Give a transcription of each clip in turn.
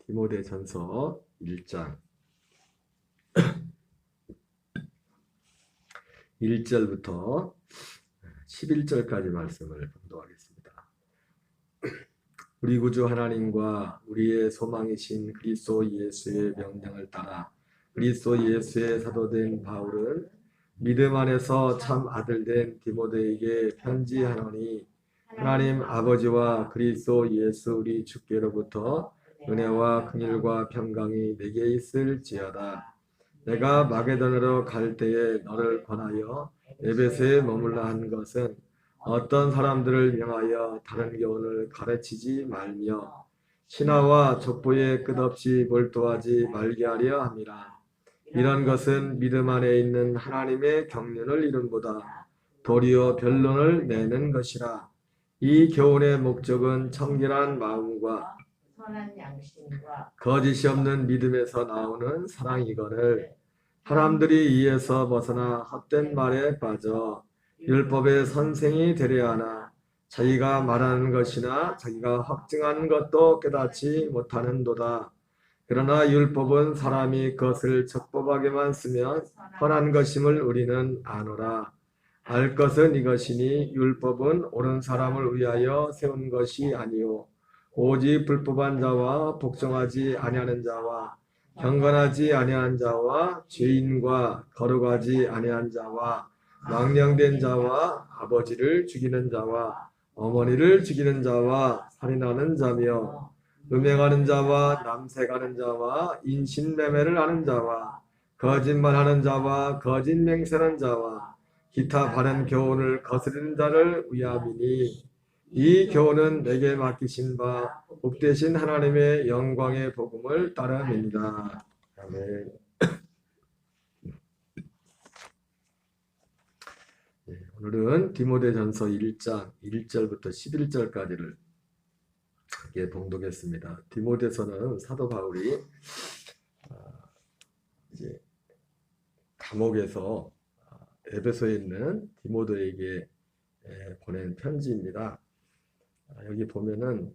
디모데전서 1장 1절부터 11절까지 말씀을 봉독하겠습니다. 우리 구주 하나님과 우리의 소망이신 그리스도 예수의 명령을 따라 그리스도 예수의 사도된 바울은 믿음 안에서 참 아들된 디모데에게 편지하노니 하나님 아버지와 그리스도 예수 우리 주께로부터 은혜와 긍휼과 평강이 내게 있을지어다. 내가 마게도냐로 갈 때에 너를 권하여 에베소에 머물라 한 것은 어떤 사람들을 명하여 다른 교훈을 가르치지 말며 신하와 족보에 끝없이 몰두하지 말게 하려 함이라. 이런 것은 믿음 안에 있는 하나님의 경륜을 이룬보다 도리어 변론을 내는 것이라. 이 교훈의 목적은 청결한 마음과 선한 양심과 거짓이 없는 믿음에서 나오는 사랑이거늘 사람들이 이에서 벗어나 헛된 말에 빠져 율법의 선생이 되려 하나 자기가 말하는 것이나 자기가 확증하는 것도 깨닫지 못하는도다. 그러나 율법은 사람이 그것을 적법하게만 쓰면 선한 것임을 우리는 아노라. 알 것은 이것이니 율법은 옳은 사람을 위하여 세운 것이 아니요 오직 불법한 자와 복종하지 아니하는 자와 경건하지 아니한 자와 죄인과 거룩하지 아니한 자와 망령된 자와 아버지를 죽이는 자와 어머니를 죽이는 자와 살인하는 자며 음행하는 자와 남색하는 자와 인신매매를 하는 자와 거짓말하는 자와 거짓 맹세하는 자와 기타 바른 교훈을 거스르는 자를 위함이니 이 교훈은 내게 맡기신 바 복되신 하나님의 영광의 복음을 따름이니라. 아멘. 오늘은 디모데전서 1장 1절부터 11절까지를 봉독했습니다. 디모데서는 사도 바울이 이제 감옥에서 에베소에 있는 디모데에게 보낸 편지입니다. 여기 보면은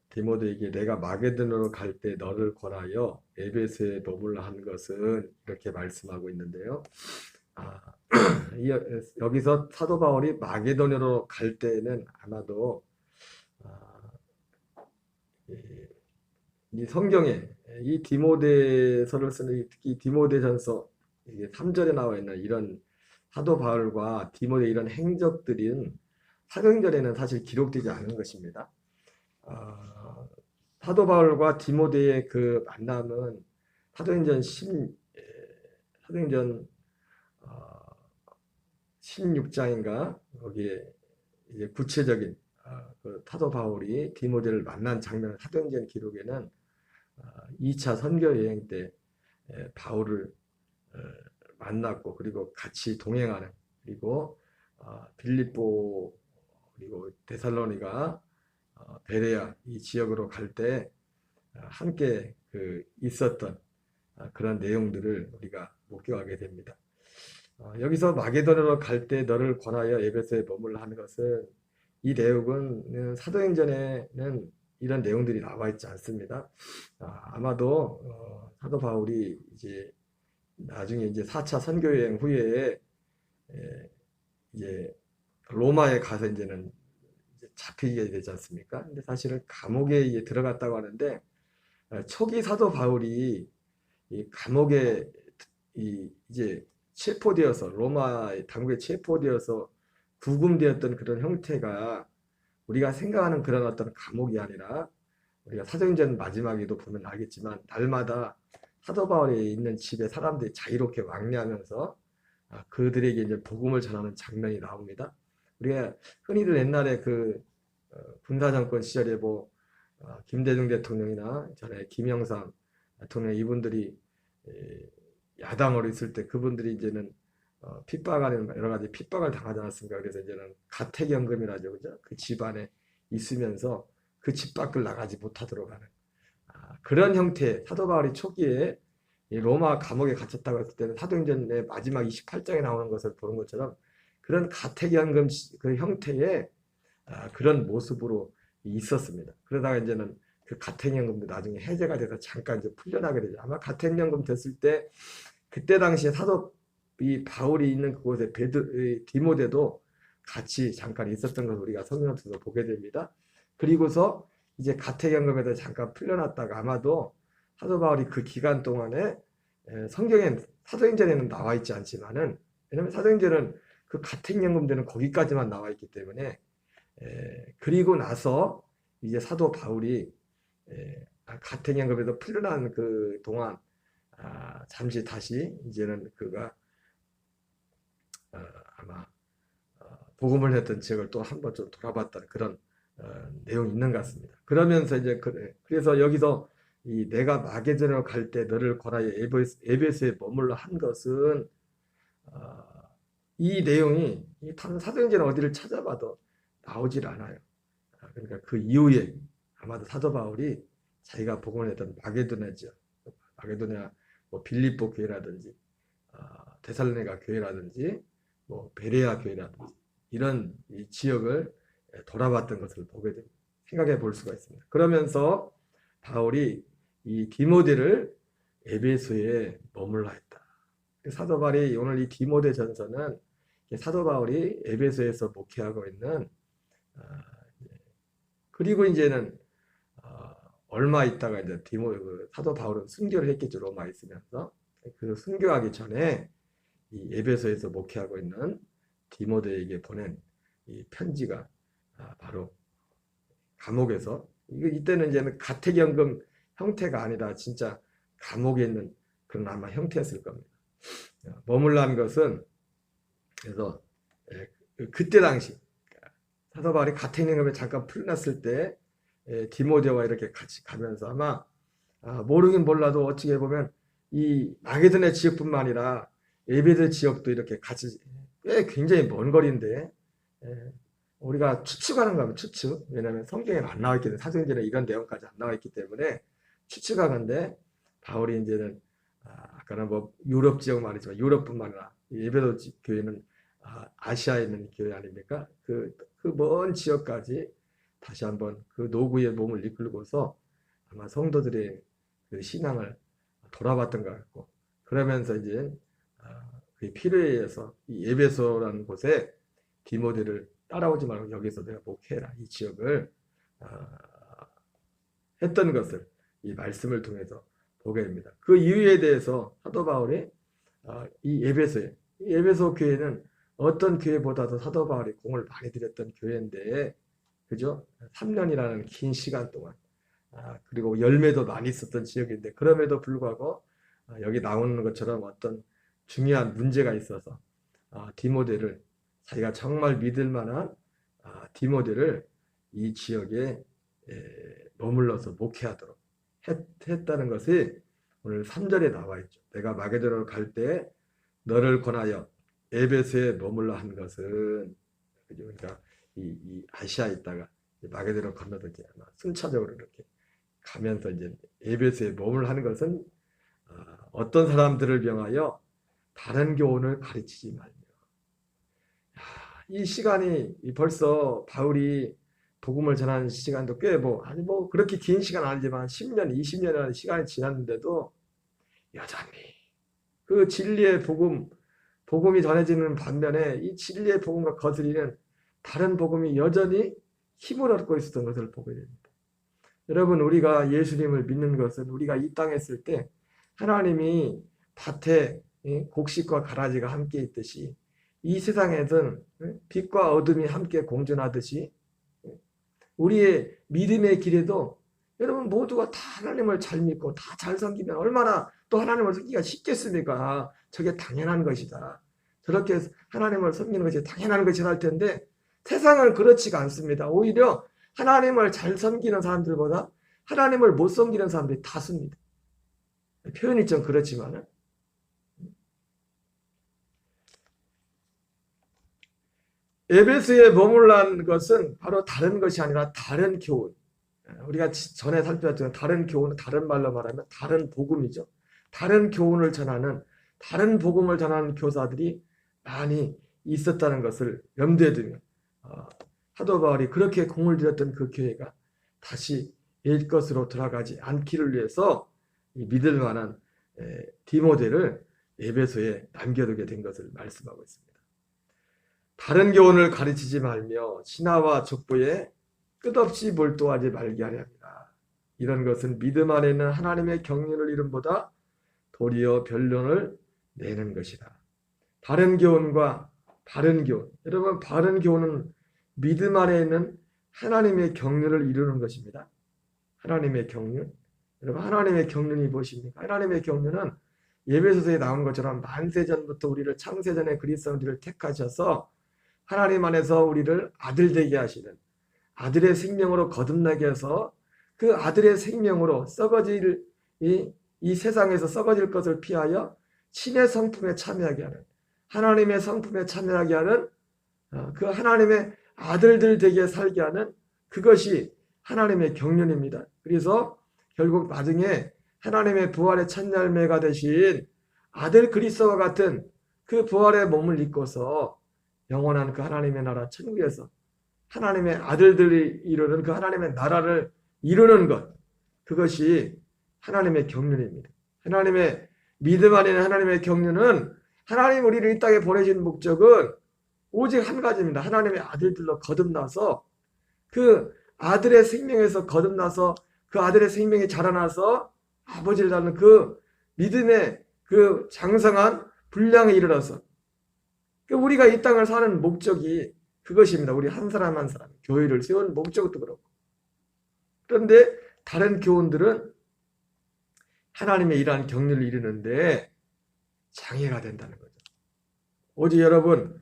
디모데에게 내가 마게도냐로 갈 때 너를 권하여 에베소에 머물라 한 것은 이렇게 말씀하고 있는데요. 여기서 사도 바울이 마게도냐로 갈 때는 아마도 이 성경에 이 디모데서를 쓰는 이 디모데전서 3절에 나와 있는 이런 사도 바울과 디모데 이런 행적들은 사도행전에는 사실 기록되지 않은 것입니다. 사도 바울과 디모데의 그 만남은 사도행전 16장인가 거기에 이제 구체적인 그 사도 바울이 디모데를 만난 장면을 사도행전 기록에는 2차 선교 여행 때 바울을 만났고 그리고 같이 동행하는 그리고 빌립보 그리고 데살로니가 베레아 이 지역으로 갈 때 함께 있었던 그런 내용들을 우리가 목격하게 됩니다. 여기서 마게도냐로 갈 때 너를 권하여 에베소에 머물라 하는 것은 이 내용은 사도행전에는 이런 내용들이 나와 있지 않습니다. 아마도 사도 바울이 이제 나중에 이제 4차 선교여행 후에 이제 로마에 가서 이제는 잡히게 되지 않습니까? 근데 사실은 감옥에 이제 들어갔다고 하는데 초기 사도 바울이 이 감옥에 이제 체포되어서 로마의 당국에 체포되어서 구금되었던 그런 형태가 우리가 생각하는 그런 어떤 감옥이 아니라 우리가 사도행전 마지막에도 보면 알겠지만 날마다 사도 바울이 있는 집에 사람들이 자유롭게 왕래하면서 그들에게 이제 복음을 전하는 장면이 나옵니다. 우리가 흔히들 옛날에 군사정권 시절에 김대중 대통령이나 전에 김영삼 대통령 이분들이 야당으로 있을 때 그분들이 이제는 핍박하는 여러 가지 핍박을 당하지 않았습니까? 그래서 이제는 가택연금이라죠, 그죠? 그 집 안에 있으면서 그 집 밖을 나가지 못하도록 하는 그런 형태. 사도 바울이 초기에 로마 감옥에 갇혔다고 했을 때는 사도행전의 마지막 28장에 나오는 것을 보는 것처럼 그런 가택연금 그 형태의 그런 모습으로 있었습니다. 그러다가 이제는 그 가택연금도 나중에 해제가 돼서 잠깐 이제 풀려나게 되죠. 아마 가택연금 됐을 때 그때 당시에 사도 이 바울이 있는 그곳에 디모데도 같이 잠깐 있었던 것을 우리가 성경에서 보게 됩니다. 그리고서 이제 가택연금에서 잠깐 풀려났다가 아마도 사도 바울이 그 기간 동안에 성경엔 사도행전에는 나와 있지 않지만은 왜냐하면 사도행전은 그 가택연금되는 거기까지만 나와 있기 때문에 그리고 나서 이제 사도 바울이 가택연금에서 풀려난 그 동안 잠시 다시 이제는 그가 아마 복음을 했던 지역을 또 한 번 좀 돌아봤던 그런 내용이 있는 것 같습니다. 그러면서 이제 그래서 여기서 이 내가 마게도냐로 갈 때 너를 권하여 에베소에 머물러 한 것은 이 내용이 다른 사도행전 어디를 찾아봐도 나오질 않아요. 그러니까 그 이후에 아마도 사도 바울이 자기가 복음을 했던 마게도냐 지역, 마게도냐 뭐 빌립보 교회라든지 데살로니가 교회라든지 뭐 베레아 교회라든지 이런 이 지역을 돌아봤던 것을 보게 됩니다. 생각해 볼 수가 있습니다. 그러면서 바울이 이 디모데를 에베소에 머물러 했다. 사도 바울이 오늘 이 디모데 전서는 사도 바울이 에베소에서 목회하고 있는 그리고 이제는 얼마 있다가 이제 사도 바울은 순교를 했겠죠. 로마에 있으면서 그 순교하기 전에 이 에베소에서 목회하고 있는 디모데에게 보낸 이 편지가 바로 감옥에서 이때는 이제는 가택연금 형태가 아니라 진짜 감옥에 있는 그런 아마 형태였을 겁니다. 머물란 것은 그래서 그때 당시 사도 바울이 가택연금에 잠깐 풀렸을 때 디모데와 이렇게 같이 가면서 아마 모르긴 몰라도 어떻게 보면 이 마게도냐 지역뿐만 아니라 에베소 지역도 이렇게 같이 꽤 굉장히 먼 거리인데 우리가 추측하는 거면 추측. 왜냐하면 성경에는 안 나와 있기 때문에 사도행전에 이런 내용까지 안 나와 있기 때문에 추측하건데 바울이 이제는 아까는 뭐 유럽 지역 말이지만 유럽뿐만 아니라 에베소 교회는 아시아에 있는 교회 아닙니까? 그 먼 지역까지 다시 한번 그 노구의 몸을 이끌고서 아마 성도들의 그 신앙을 돌아봤던 것 같고 그러면서 이제 그 필요에 의해서 이 에베소라는 곳에 디모데를 따라오지 말고 여기서 내가 목회해라 이 지역을 했던 것을 이 말씀을 통해서 보게 됩니다. 그 이유에 대해서 사도 바울이 이 에베소 교회는 어떤 교회보다도 사도 바울이 공을 많이 들였던 교회인데 그죠? 3년이라는 긴 시간 동안 그리고 열매도 많이 있었던 지역인데 그럼에도 불구하고 여기 나오는 것처럼 어떤 중요한 문제가 있어서 디모데를 자기가 정말 믿을 만한 디모데를 이 지역에 머물러서 목회하도록 했다는 것이 오늘 3절에 나와 있죠. 내가 마게도냐로 갈 때 너를 권하여 에베소에 머물러 한 것은 그러니까 이 아시아에 있다가 마게도냐로 건너서 이제 아마 순차적으로 이렇게 가면서 이제 에베소에 머물러 하는 것은 어떤 사람들을 명하여 다른 교훈을 가르치지 말며 이 시간이 벌써 바울이 복음을 전하는 시간도 꽤 아니 그렇게 긴 시간 아니지만 10년, 20년이라는 시간이 지났는데도 여전히 그 진리의 복음이 전해지는 반면에 이 진리의 복음과 거스리는 다른 복음이 여전히 힘을 얻고 있었던 것을 보게 됩니다. 여러분 우리가 예수님을 믿는 것은 우리가 이 땅에 있을 때 하나님이 밭에 곡식과 가라지가 함께 있듯이 이 세상에는 빛과 어둠이 함께 공존하듯이 우리의 믿음의 길에도 여러분 모두가 다 하나님을 잘 믿고 다 잘 섬기면 얼마나 또 하나님을 섬기기가 쉽겠습니까? 저게 당연한 것이다. 저렇게 하나님을 섬기는 것이 당연한 것이라 할 텐데 세상은 그렇지가 않습니다. 오히려 하나님을 잘 섬기는 사람들보다 하나님을 못 섬기는 사람들이 다수입니다. 표현이 좀 그렇지만은 에베소에 머물란 것은 바로 다른 것이 아니라 다른 교훈. 우리가 전에 살펴봤지만 다른 교훈은 다른 말로 말하면 다른 복음이죠. 다른 교훈을 전하는 다른 복음을 전하는 교사들이 많이 있었다는 것을 염두에 두면 사도 바울이 그렇게 공을 들였던 그 교회가 다시 옛 것으로 돌아가지 않기를 위해서 이 믿을 만한 디모데를 에베소에 남겨두게 된 것을 말씀하고 있습니다. 다른 교훈을 가르치지 말며 신하와 족보에 끝없이 몰두하지 말게 하려 합니다. 이런 것은 믿음 안에 있는 하나님의 경륜을 이름보다 도리어 변론을 내는 것이다. 다른 교훈과 바른 교훈. 여러분, 바른 교훈은 믿음 안에 있는 하나님의 경륜을 이루는 것입니다. 하나님의 경륜. 여러분, 하나님의 경륜이 무엇입니까? 하나님의 경륜은 에베소서에 나온 것처럼 만세전부터 우리를 창세전에 그리스도 우리를 택하셔서 하나님 안에서 우리를 아들 되게 하시는, 아들의 생명으로 거듭나게 해서 그 아들의 생명으로 썩어질 이 세상에서 썩어질 것을 피하여 신의 성품에 참여하게 하는, 하나님의 성품에 참여하게 하는 그 하나님의 아들들 되게 살게 하는 그것이 하나님의 경륜입니다. 그래서 결국 나중에 하나님의 부활의 첫 열매가 되신 아들 그리스도와 같은 그 부활의 몸을 입고서 영원한 그 하나님의 나라 천국에서 하나님의 아들들이 이루는 그 하나님의 나라를 이루는 것, 그것이 하나님의 경륜입니다. 하나님의 믿음 안에 있는 하나님의 경륜은 하나님 우리를 이 땅에 보내신 목적은 오직 한 가지입니다. 하나님의 아들들로 거듭나서 그 아들의 생명에서 거듭나서 그 아들의 생명이 자라나서 아버지를 닮는 그 믿음의 그 장성한 분량에 이르러서 우리가 이 땅을 사는 목적이 그것입니다. 우리 한 사람 한 사람 교회를 세운 목적도 그렇고. 그런데 다른 교훈들은 하나님의 이러한 경륜을 이루는데 장애가 된다는 거죠. 오직 여러분,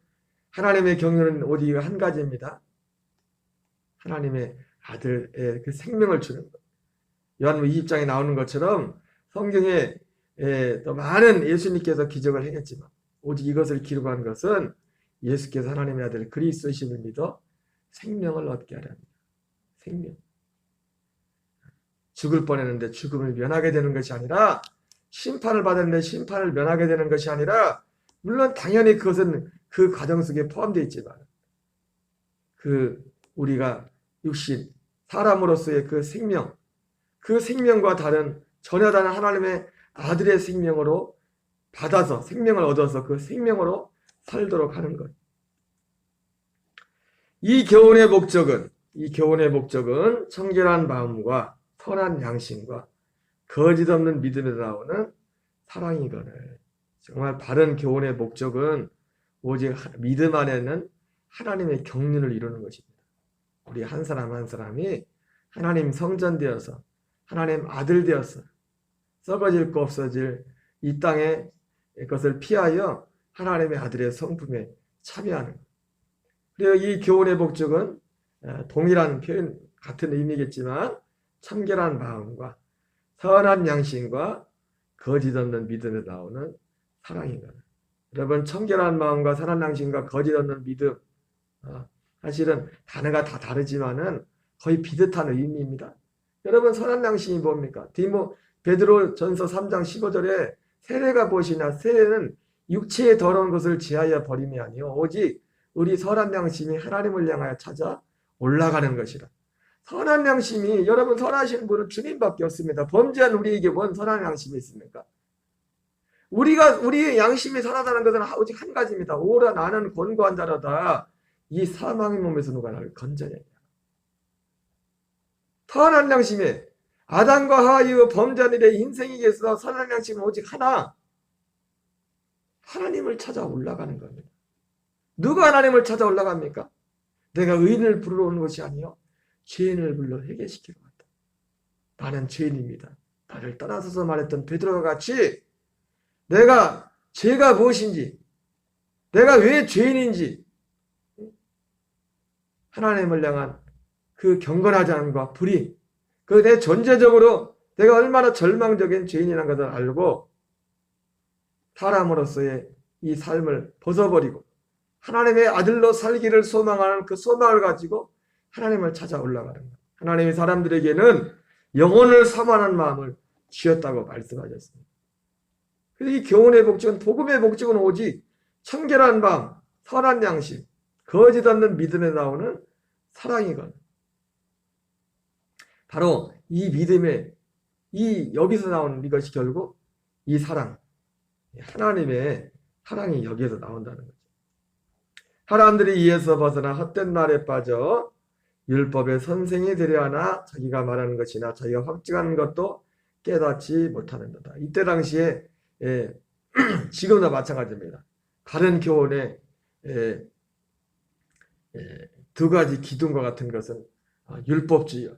하나님의 경륜은 오직 한 가지입니다. 하나님의 아들의 그 생명을 주는 것. 요한복음 20장에 나오는 것처럼 성경에 또 많은 예수님께서 기적을 행했지만 오직 이것을 기록한 것은 예수께서 하나님의 아들 그리스도심을 믿어 생명을 얻게 하려 합니다. 생명. 죽을 뻔했는데 죽음을 면하게 되는 것이 아니라 심판을 받았는데 심판을 면하게 되는 것이 아니라 물론 당연히 그것은 그 과정 속에 포함되어 있지만 그 우리가 육신 사람으로서의 그 생명, 그 생명과 다른 전혀 다른 하나님의 아들의 생명으로 받아서 생명을 얻어서 그 생명으로 살도록 하는 것. 이 교훈의 목적은 청결한 마음과 선한 양심과 거짓 없는 믿음에서 나오는 사랑이거늘. 정말 바른 교훈의 목적은 오직 믿음 안에는 하나님의 경륜을 이루는 것입니다. 우리 한 사람 한 사람이 하나님 성전 되어서 하나님 아들 되어서 썩어질 거 없어질 이 땅의 것을 피하여 하나님의 아들의 성품에 참여하는 것. 그리고 이 교훈의 목적은 동일한 표현 같은 의미겠지만 청결한 마음과 선한 양심과 거짓 없는 믿음에 나오는 사랑이거든. 여러분, 청결한 마음과 선한 양심과 거짓 없는 믿음, 사실은 단어가 다 다르지만은 거의 비슷한 의미입니다. 여러분, 선한 양심이 뭡니까? 베드로 전서 3장 15절에 세례가 무엇이냐? 세례는 육체의 더러운 것을 지하여 버림이 아니요 오직 우리 선한 양심이 하나님을 향하여 찾아 올라가는 것이라. 선한 양심이, 여러분, 선하신 분은 주님밖에 없습니다. 범죄한 우리에게 뭔 선한 양심이 있습니까? 우리의 양심이 선하다는 것은 오직 한 가지입니다. 오라 나는 권고한 자로다. 이 사망의 몸에서 누가 나를 건져내냐. 선한 양심이 아담과 하와 이후 범죄한 일의 인생에 있어서 선한 양심은 오직 하나. 하나님을 찾아 올라가는 겁니다. 누가 하나님을 찾아 올라갑니까? 내가 의인을 부르러 오는 것이 아니요 죄인을 불러 회개시키러 왔다. 나는 죄인입니다. 나를 떠나서서 말했던 베드로와 같이 내가 죄가 무엇인지, 내가 왜 죄인인지 하나님을 향한 그 경건하지 않음과 불의, 그 내 존재적으로 내가 얼마나 절망적인 죄인이라는 것을 알고 사람으로서의 이 삶을 벗어버리고 하나님의 아들로 살기를 소망하는 그 소망을 가지고 하나님을 찾아 올라가는 것. 하나님이 사람들에게는 영혼을 사모하는 마음을 주셨다고 말씀하셨습니다. 그래서 이 교훈의 목적은, 복음의 목적은 오직 청결한 마음, 선한 양심, 거짓 없는 믿음에 나오는 사랑이거든. 바로 이 믿음의 이 여기서 나오는 이것이 결국 이 사랑, 하나님의 사랑이 여기에서 나온다는 거죠. 사람들이 이에서 벗어나 헛된 말에 빠져 율법의 선생이 되려 하나 자기가 말하는 것이나 자기가 확증하는 것도 깨닫지 못하는도다. 이때 당시에 지금도 마찬가지입니다. 다른 교훈의 두 가지 기둥과 같은 것은 율법주의요.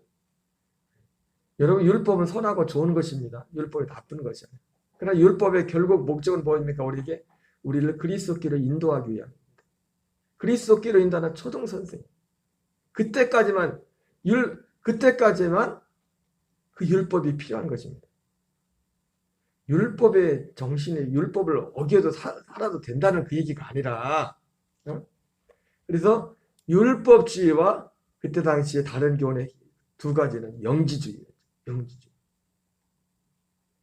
여러분, 율법은 선하고 좋은 것입니다. 율법이 나쁜 것이에요. 그러나 율법의 결국 목적은 뭐입니까? 우리를 그리스도께로 인도하기 위함입니다. 그리스도께로 인도하는 초등 선생. 그때까지만 그 율법이 필요한 것입니다. 율법의 정신이 율법을 어겨도 살아도 된다는 그 얘기가 아니라, 그래서 율법주의와 그때 당시에 다른 교훈의 두 가지는 영지주의예요. 영지주의.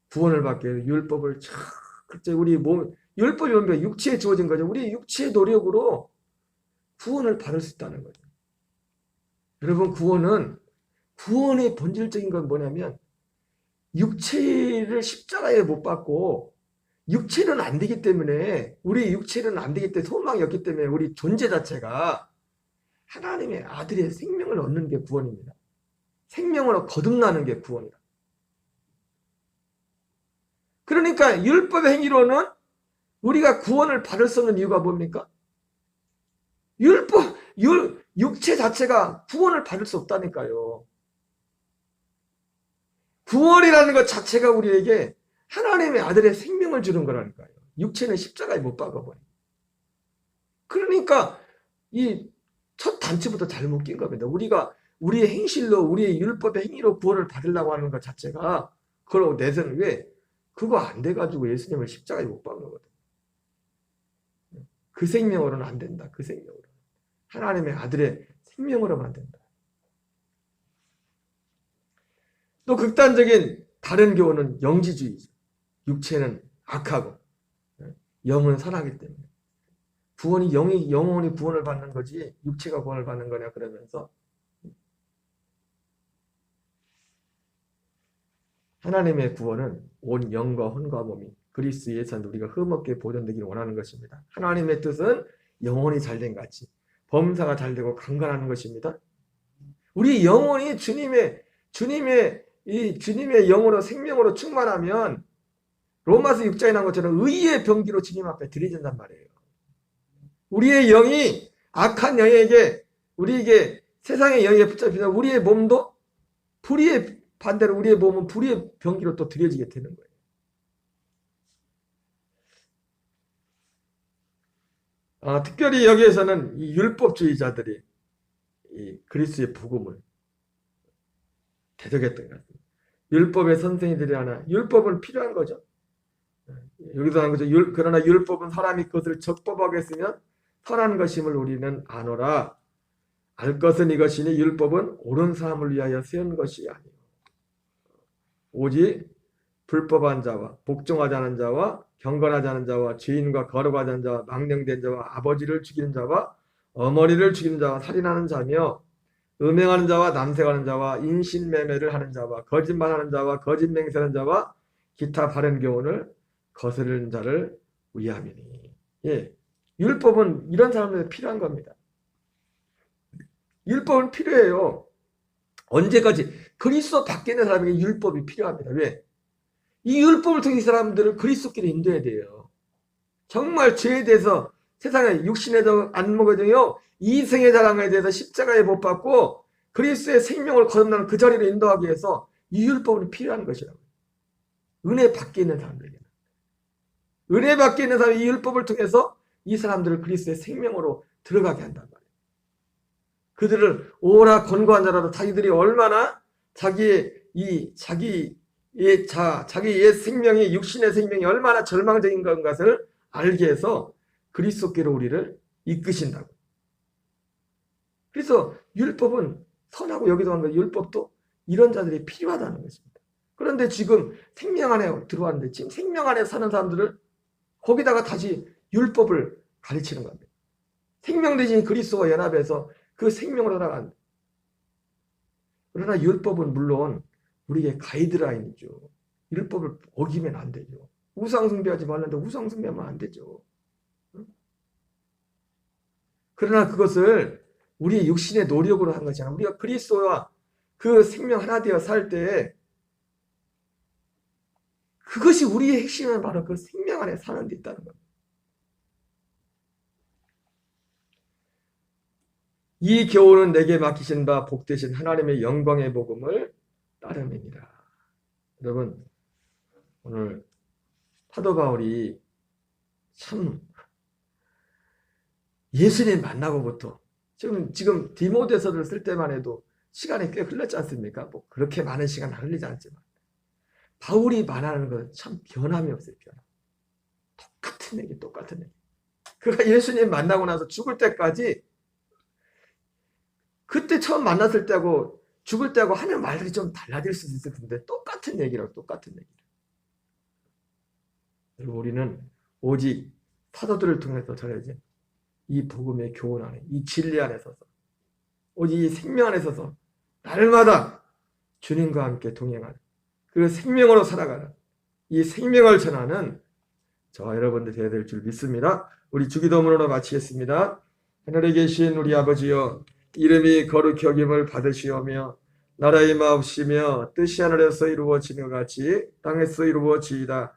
구원을 받기 위해 율법을 그때 우리 율법이 뭡니까? 육체에 주어진 거죠. 우리 육체의 노력으로 구원을 받을 수 있다는 거죠. 여러분, 구원의 본질적인 건 뭐냐면 육체를 십자가에 못 박고 육체는 안 되기 때문에 우리 육체는 안 되기 때문에 소망이 없기 때문에 우리 존재 자체가 하나님의 아들의 생명을 얻는 게 구원입니다. 생명으로 거듭나는 게 구원이다. 그러니까 율법의 행위로는 우리가 구원을 받을 수 없는 이유가 뭡니까? 육체 자체가 구원을 받을 수 없다니까요. 구원이라는 것 자체가 우리에게 하나님의 아들의 생명을 주는 거라니까요. 육체는 십자가에 못 박아버려. 그러니까 이 첫 단추부터 잘못 낀 겁니다. 우리의 행실로, 우리의 율법의 행위로 구원을 받으려고 하는 것 자체가 그러고 내세는 왜? 그거 안 돼가지고 예수님을 십자가에 못 박은 거거든. 그 생명으로는 안 된다. 그 생명으로. 하나님의 아들의 생명으로만 된다. 또 극단적인 다른 교훈은 영지주의죠. 육체는 악하고 영은 선하기 때문에 영혼이 구원을 받는 거지 육체가 구원을 받는 거냐 그러면서 하나님의 구원은 온 영과 혼과 몸이 그리스도 예수 안에서 우리가 흠없게 보존되기를 원하는 것입니다. 하나님의 뜻은 영혼이 잘된 같이 범사가 잘되고 강건하는 것입니다. 우리 영혼이 주님의 영으로 생명으로 충만하면 로마서 6장에 나온 것처럼 의의 병기로 주님 앞에 드려진단 말이에요. 우리의 영이 악한 영에게 우리에게 세상의 영에 붙잡히면 우리의 몸도 반대로 우리의 몸은 불의의 병기로 또 드려지게 되는 거예요. 특별히 여기에서는 이 율법주의자들이 이 그리스도의 복음을 대적했던 것 같습니다. 율법의 선생이들이 하나 율법은 필요한 거죠. 여기서 한 거죠. 그러나 율법은 사람이 그것을 적법하게 쓰면 선한 것임을 우리는 아노라. 알 것은 이것이니 율법은 옳은 사람을 위하여 세운 것이 아니요 오직 불법한 자와 복종하지 않은 자와 경건하지 않은 자와 죄인과 거룩하지 않은 자와 망령된 자와 아버지를 죽이는 자와 어머니를 죽이는 자와 살인하는 자며 음행하는 자와 남색하는 자와 인신매매를 하는 자와 거짓말하는 자와 거짓맹세하는 자와 기타 바른 교훈을 거스르는 자를 위함이니. 율법은 이런 사람들이 필요한 겁니다. 율법은 필요해요. 언제까지? 그리스도 밖에 있는 사람에게 율법이 필요합니다. 왜? 이 율법을 통해 이 사람들을 그리스도께로 인도해야 돼요. 정말 죄에 대해서 세상에 육신에 대해서 안 먹어도요 이생의 자랑에 대해서 십자가에 못 박고 그리스도의 생명을 거듭나는 그 자리로 인도하기 위해서 이 율법은 필요한 것이라고요. 은혜 밖에 있는 사람들에게는. 은혜 밖에 있는 사람이 이 율법을 통해서 이 사람들을 그리스도의 생명으로 들어가게 한단 말이에요. 그들을 오라 권고한 자라도 자기들이 얼마나 자기의 생명이 육신의 생명이 얼마나 절망적인 것을 알게 해서 그리스도께로 우리를 이끄신다고. 그래서 율법은 선하고 여기도 하는 거 율법도 이런 자들이 필요하다는 것입니다. 그런데 지금 생명 안에 들어왔는데 지금 생명 안에 사는 사람들을 거기다가 다시 율법을 가르치는 겁니다. 생명 대신 그리스도와 연합해서 그 생명으로 나간 그러나 율법은 물론 우리에게 가이드라인이죠. 율법을 어기면 안 되죠. 우상 숭배하지 말라는데 우상 숭배하면 안 되죠. 그러나 그것을 우리의 육신의 노력으로 한 것이 아니라 우리가 그리스도와 그 생명 하나 되어 살 때 그것이 우리의 핵심은 바로 그 생명 안에 사는 데 있다는 겁니다. 이 교훈은 내게 맡기신 바 복되신 하나님의 영광의 복음을 따름이니라. 여러분, 오늘 사도 바울이 참 예수님 만나고부터 지금 디모데서를 쓸 때만 해도 시간이 꽤 흘렀지 않습니까? 뭐 그렇게 많은 시간 흘리지 않지만 바울이 말하는 건 참 변함이 없어요. 변함. 똑같은 얘기. 그가 예수님 만나고 나서 죽을 때까지 그때 처음 만났을 때하고 죽을 때하고 하는 말들이 좀 달라질 수도 있을 텐데 똑같은 얘기라고. 그리고 우리는 오직 사도들을 통해서 전해진 이 복음의 교훈 안에, 이 진리 안에 서서, 오직 이 생명 안에 서서 날마다 주님과 함께 동행하는, 그 생명으로 살아가는, 이 생명을 전하는 저와 여러분들 되어야 될 줄 믿습니다. 우리 주기도문으로 마치겠습니다. 하늘에 계신 우리 아버지여, 이름이 거룩히 여김을 받으시오며 나라의 마옵시며 뜻이 하늘에서 이루어지는 것 같이 땅에서 이루어지이다.